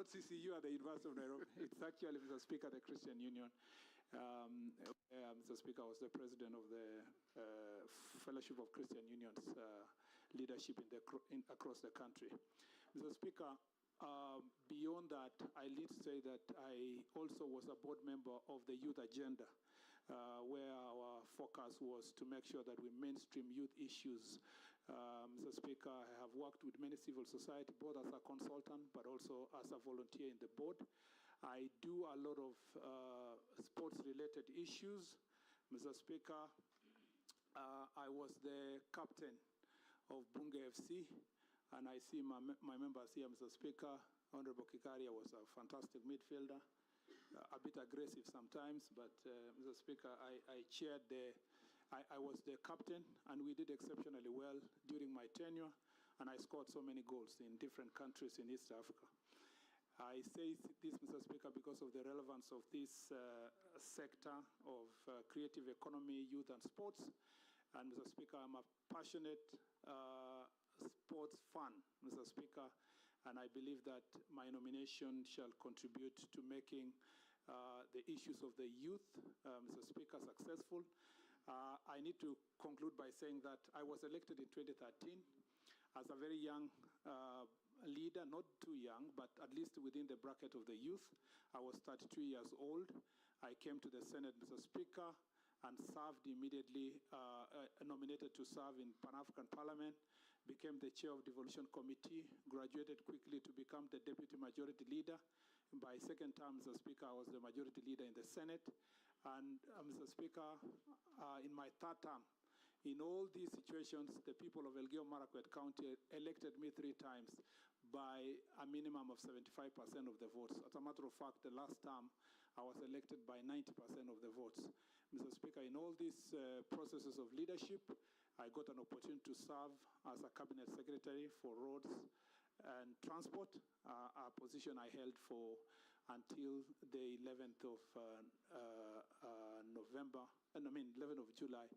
not CCU at the University of Nairobi. It's actually, Mr. Speaker, the Christian Union. Mr. Speaker, I was the president of the Fellowship of Christian Unions leadership across the country. Mr. Speaker, beyond that, I need to say that I also was a board member of the Youth Agenda, where our focus was to make sure that we mainstream youth issues. Mr. Speaker, I have worked with many civil society, both as a consultant, but also as a volunteer in the board. I do a lot of sports-related issues. Mr. Speaker, I was the captain of Bunge FC, and I see my members here, Mr. Speaker. Honorable Kikaria was a fantastic midfielder, a bit aggressive sometimes, but Mr. Speaker, I was the captain, and we did exceptionally well during my tenure, and I scored so many goals in different countries in East Africa. I say this, Mr. Speaker, because of the relevance of this sector of creative economy, youth, and sports. And, Mr. Speaker, I'm a passionate sports fan, Mr. Speaker, and I believe that my nomination shall contribute to making the issues of the youth, Mr. Speaker, successful. I need to conclude by saying that I was elected in 2013 as a very young leader, not too young, but at least within the bracket of the youth. I was 32 years old. I came to the Senate, Mr. Speaker, and served immediately, nominated to serve in Pan-African Parliament, became the chair of Devolution Committee, graduated quickly to become the deputy majority leader. By second term, Mr. Speaker, I was the majority leader in the Senate. And Mr. Speaker, in my third term, in all these situations, the people of Elgeyo-Marakwet County elected me 3 times by a minimum of 75% of the votes. As a matter of fact, the last term, I was elected by 90% of the votes. Mr. Speaker, in all these processes of leadership, I got an opportunity to serve as a cabinet secretary for roads and transport, a position I held for until the 11th of November. 11th of July,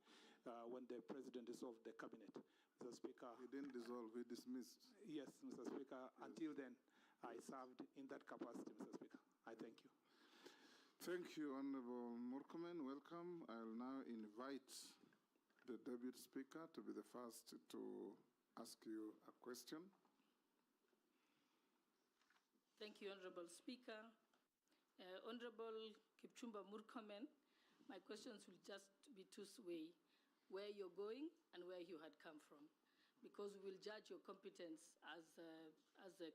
when the president dissolved the cabinet. Mr. Speaker. He didn't dissolve, he dismissed. Yes, Mr. Speaker. Yes. Until then, I served in that capacity, Mr. Speaker. I thank you. Thank you, Honorable Murkomen. Welcome. I'll now invite the Deputy Speaker to be the first to ask you a question. Thank you, Honorable Speaker. Honorable Kipchumba Murkomen, my questions will just be two-way, where you're going and where you had come from, because we will judge your competence as a cabinet